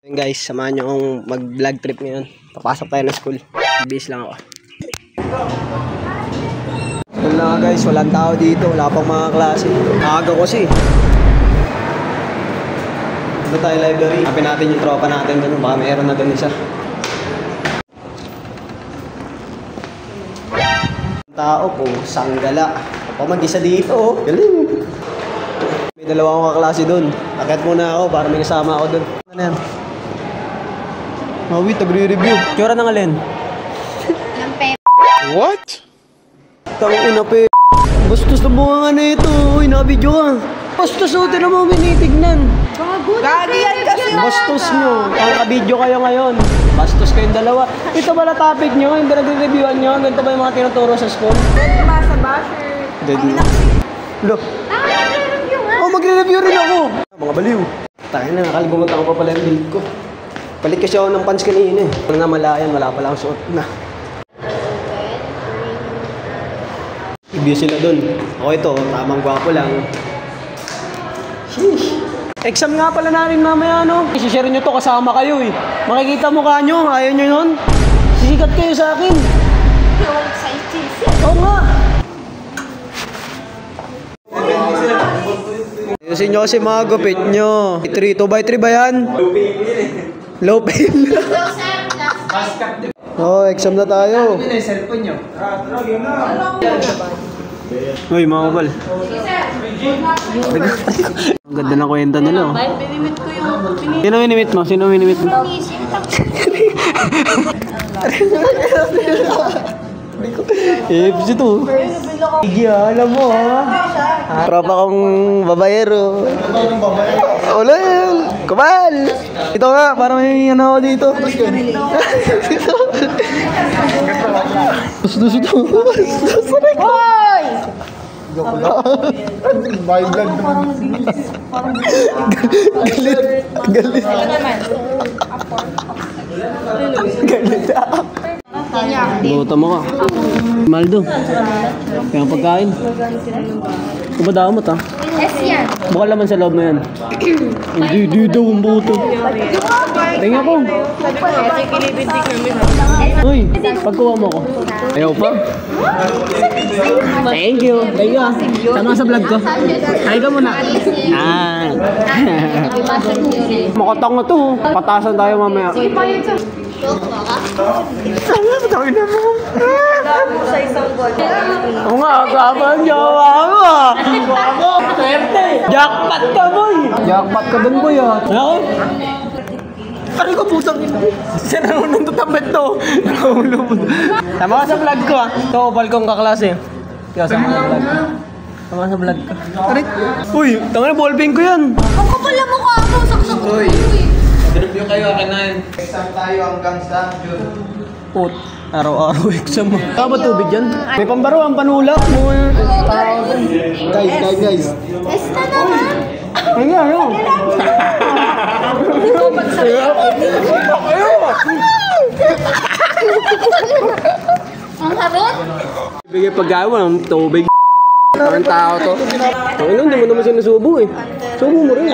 Ayun guys, samahan nyo akong mag-vlog trip ngayon. Papasok tayo ng school. Bis lang ako. Yun lang guys, walang tao dito. Wala pang mga klase. Aga kasi. Dito tayo library. Hanapin natin yung tropa natin dun. Baka mayroon na dun isa. Tao po, sanggala. Ako mag-isa dito oh. Galing. May dalawa akong kaklase dun. Akit muna ako para may kasama ako dun. Ano yan? Wait, nagre-review. Tsura ng alin? Ng pep. What? Tangin ina pe. Bastos na bunga nga na ito. Uy, nakabidyo ka. Bastos o, tinan mo minitignan. Gagi yan kasi. Bastos nyo. Nakabidyo kayo ngayon. Bastos kayong dalawa. Ito pala topic nyo, yung nagre-reviewan nyo. Ganito ba yung mga tinuturo sa school? Basa basher. Daddy. Look. Naka-review nga. Oh, magre-review rin ako. Mga baliw. Tayo na, nakalimutan ko pa pala yung build ko. Palit kasi ako ng pants kanina eh. Pag namalayan, wala pala akong suot na. Ibig sila dun. Ako ito, tamang gwapo lang. Sheesh. Exam nga pala namin mamaya, no? Isishare nyo to, kasama kayo eh. Makikita mukha nyo, ayaw nyo yun. Sisikat kayo sa akin. Oo nga. Ayusin nyo kasi mga gupit nyo. 2x3 ba yan? Low pain. Oh, exam na tayo. Ano yung cellphone nyo? Uy, mga kapal. Ang ganda ng kwenta nila. Binimit ko yung... Sino minimit mo? Sino minimit mo? FC to. Sige alam mo ha. Tropa kong babayero. Wala yan. Kumal. Ito nga, para may ano ako dito. Gusto ito. Hoy! By vlog naman. Galit. Galit. Galit. Buta mo ka. Maldo. Kaya pagkain. Kumadamot ha. Yes yan. Baka laman sa loob na yan. Hindi daw ang buto. Tingnan ko. Uy, pagkuha mo ko. Ayaw pa. Thank you. Thank you ha. Sama sa vlog ko. Ay ka muna. Makatang na to. Patasan tayo mamaya. Tawin na mo. Sa isang gol. Oo nga, kapag jowa mo. Jowa mo, swerte. Jackpot ka, boy. Jackpot ka dun, boy, ha. Ano? Ano ka putang ina? Siya nanonood ng tapat to. Tama ka sa vlog ko, ha. Ito, opal kong kaklase. Ikaw, sama ka sa vlog. Tama ka sa vlog ko. Aray. Uy, tanga na, ballpen ko yan. Ang kapal na mukha mo. Saksak ko. Review kayo akin na yun. Exam tayo hanggang sa June. Put. Araw-araw exam mo. Kaya ba tubig yan? May pambaro ang panulak mo. Guys. Esta naman. Ay nga, ano? Ikaw magsabi. Ang harot. Bigay pagkain mo ng tubig. Parang tao to. Ang ino, hindi mo naman sinusubo eh. Subo mo rin.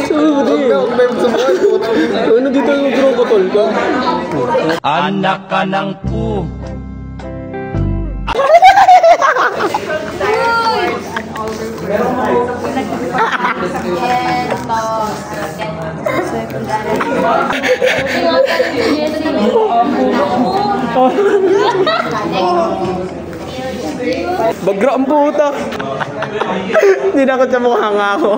Subo din. Ano dito yung crocodile ka? Anak ka ng pu. Bagra ang puta. Hindi na ako sa mukha nga ako.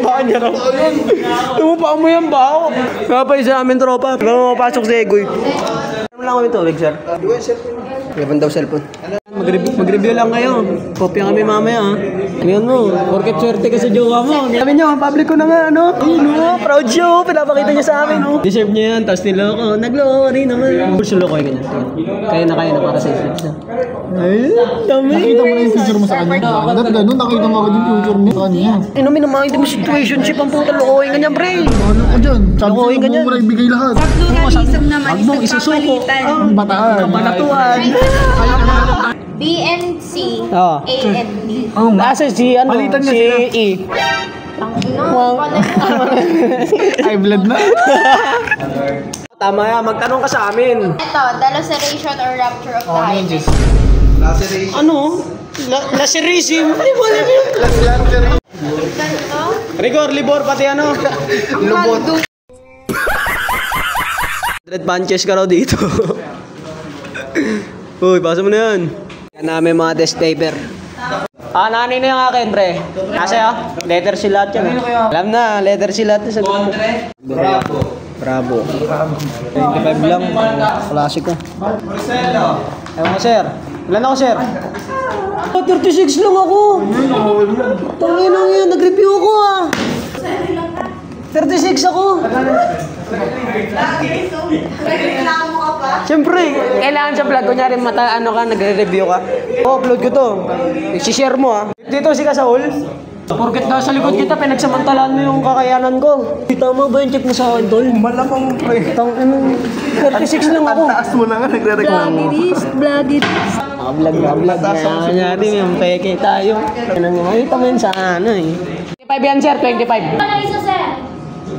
Baka niya raw. Tumupaan mo yan, bao. Kapay sa amin, tropa. Bago mapasok sa Egoy. Ano lang kami tubig, sir? Gaban daw cellphone. Mag-review lang kayo. Kopya kami mamaya, ha? Tingnan mo, porket swerte ka sa jowa mo. Sabi nyo, public ko na nga, ano? Ayun, no? Proud siya, pinapakita niya sa amin, no? Deserve niya yan, tapos niloko. Nagloko rin naman. Pulso loko yung ganyan. Kaya na para sa isip siya. Ay, dami. Nakita mo na yung future mo sa kanya. Dapat ganun, nakita mo agad yung future mo sa kanya. Inumin ng mga hindi mo situationship ang puta, lokohin ganyan, pre. Ano ka dyan? Sabi ko Lokohin na ganyan. mo na ibigay lahat. Pluralism naman. Huwag mong isusuko. Ang bataan. Kabanatuan. BNC. Oo. AND. Nasa si ano? Palitan niya si sila. E. Wow. Ay, blood na. Tama yan, magtanong ka sa amin. Ito, the laceration or rupture of the hymen. Ano? Lacerism? Ano ba yun? Ganito. Rigor, libor, pati ano? Lubot. 100 punches ka raw dito. Uy, basa mo na yan. Yan namin mga test paper. Nanay na yung akin, pre. Nasa ya? Letter C lahat yan. Alam na, letter C lahat. Bravo. 25 lang. Klasiko. Ewan ko, sir. Ilan ako, sir? 36 lang ako. Tanginang yan, nag-review ako ah. 36 ako. Siyempre, kailangan sa vlog. Kunyari, nagre-review ka. Upload ko to. I-share mo ah. Dito si Kasaul. Porket nasa likod kita, pinagsamantalaan mo yung kakayanan ko. Tama ba yung check mo sa akin, tol? Malamang pre. 36 lang ako. Taas mo na nga, nagre-reklamo. Vloggeries. Vlog na. Natin yung peke tayo. Makita mo yun sa ano eh. 25 yan, sir. 25. Ano isa, sir?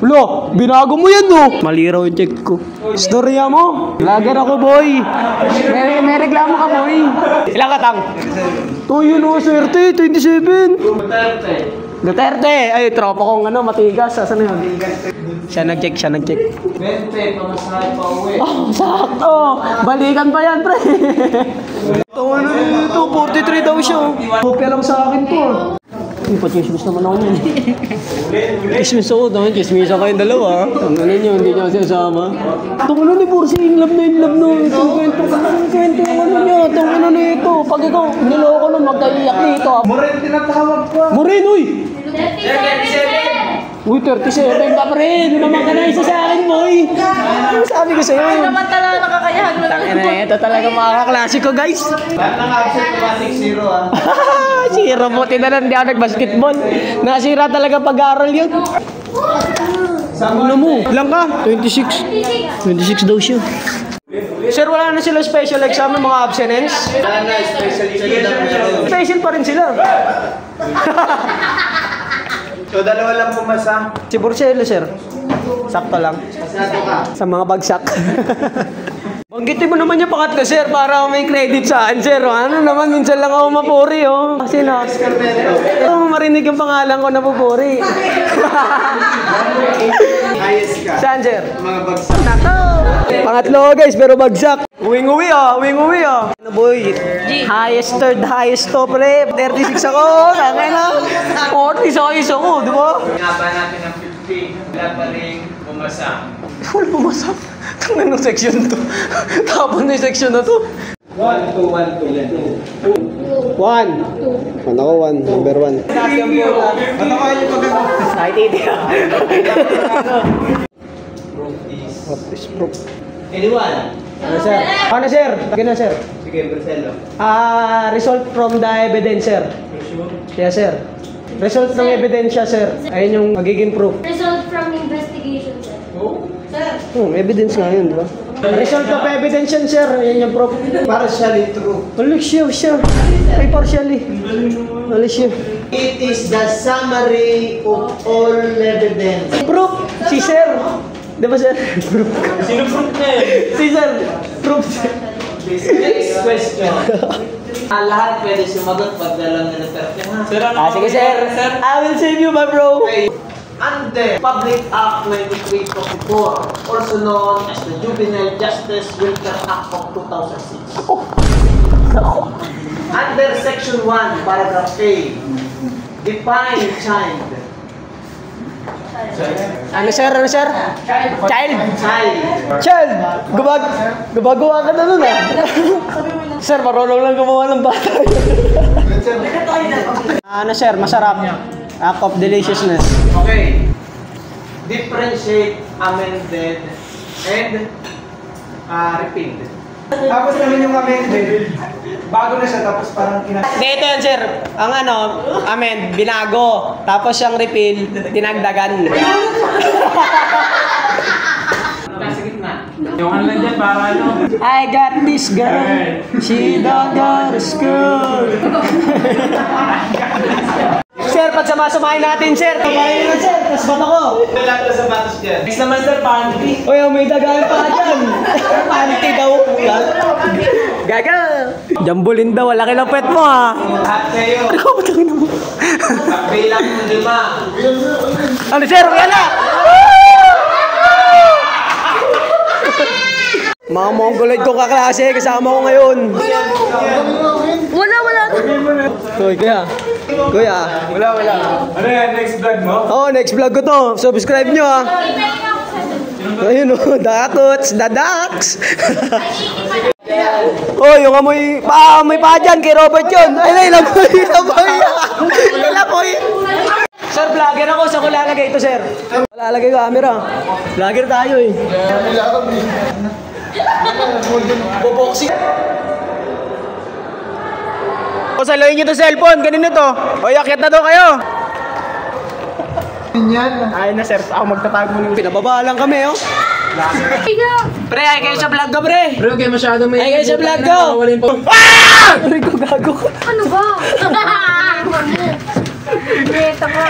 Lo, binago mo yan, no? Mali raw yung check ko. Storya mo. Vlogger ako, boy. May reklamo ka, boy. Ilang katang? To yun, oh, swerte. 27. Duterte. Ay, tropa kong ano, matigas. Saan na yun? Siya nag-check. 20, pamasahe pa uwi. Oh, sakto. Balikan pa yan, pre. Ito, ano ito? 43 daw siya. Kopya lang sa akin to. Chismis naman ako niyan. Chismis ako doon. Chismis ako kayong dalawa. Ang ano nyo, hindi nyo sasama. Itong ano ni Pursi, in love na. Itong kwento yung ano nyo. Itong ano na ito. Pag ikaw, niloko nun, magkaiyak dito. Moren, tinatawag ko. Morin, uy! 37. Uy, 37 pa pa rin. Naman ka na isa sa akin, boy. Ano sabi ko sa'yo? Ay, naman talaga nakakayahan mo. Tangina, ito talaga mga kaklasiko, guys. Lahat ng absent ko 6-0 ah. Sira mo, tinanan, hindi ako nag-basketball. Nasira talaga pag-aaral yun. Ano mo? Ilang ka? 26. 26 daw siya. Sir, wala na sila special exam ng mga abstinence? Wala na, special lang meron. Special pa rin sila. So, dalawa lang pumasa. Si Porcelo, sir. Sakto lang. Pasado ka. Sa mga bagsak. Banggitin mo naman yung pangatlo, sir, para may credit sa akin, sir. Ano naman, minsan lang ako mapuri, oh. Kasi na, marinig yung pangalan ko na pupuri. Ayos ka. Saan, sir? Mga bagsak. Nako! Pangatlo, guys, pero bagsak. Uwing-uwi, ah. Uwing-uwi, ah. Ano, boy? Highest third, highest to, pre. 36 ako. Kaya na. 40 ako, di ba? Pinaba natin ng 50. Wala pa rin pumasa. Wala pumasap. Tangan ng section to. Tapos na yung section na to. 1, 2, 1, 2. 1. Ano ko, 1. Number 1. Ano kayo yung pagkakita? Ay, titi. Proof is... What is proof? Anyone? Ano, sir? Ano, sir? Sige na, sir. Sige, Marcelo. Result from the evidence, sir. Yes, sir. Result ng ebidensya, sir. Ayun yung magiging proof. Result from investigation, sir. Evidence nga yun, di ba? Result of evidence yan, sir. Yan yung proof. Partially true. Siya. Ay, partially. Siya. It is the summary of all evidence. Proof! Si sir! Di ba, sir? Proof. Sino proof na yun? Si sir! Proof. Next question. Lahat pwede sumagot pag dalang nila 30. Sir, Sige, sir. I will save you, my bro. Okay. Under Public Act 9344, also known as the Juvenile Justice Welfare Act of 2006. Under Section 1, Paragraph A, define child. Ano, sir? Child. Child. Gumagawa ka na nun, ah. Sir, marunong lang gumawa ng bata. Ano, sir? Masarap. Act of deliciousness. Okay. Differentiate, amended, and repeat. Tapos naman yung amended. Bago na siya, tapos parang Dito yan, sir. Ang ano, amend, binago. Tapos yung repeal, tinagdagan. Nasa gitna. Yung ano lang dyan, para ano? I got this girl. She don't go to school. Sir, pagsama-samahin natin, sir. Pagkain na, sir. Tapos ba't ako? Lahat na sapatos dyan. Next naman sir, panty. Uy, may dagaan pa dyan. Panty daw. Gaga. Jambulin daw. Laki ng pet mo, ha. Lahat kayo. Ikaw, patangin mo. Bilang ng 5. Ano, sir? Yan na. Mga mongoloid ko kaklase. Kasama ko ngayon. Wala. Uy, kuya. Kuya. Wala. Ano yan, next vlog mo? Oh, next vlog ko to. Subscribe nyo, ha. Ayun, oh. Datots. Dadaks. Oh, yung amoy pa dyan kay Robert yun. Ay, ilaboy. Sir, vlogger ako. Saan ko lalagay ito, sir? Lalagay ko camera. Vlogger tayo, eh. Boboxing. O, saloyin nyo to cellphone. Kanino to? O, yakyat na to kayo. Ay na, sir. Ako magtatago mo. Pinababa lang kami, oh. Pre, ay kayo sa vlog ko, pre. Bro, kayo masyado may... Ay kayo sa vlog ko. Wala yung pang... Pre, ko gago. Ano ba? Beta ka.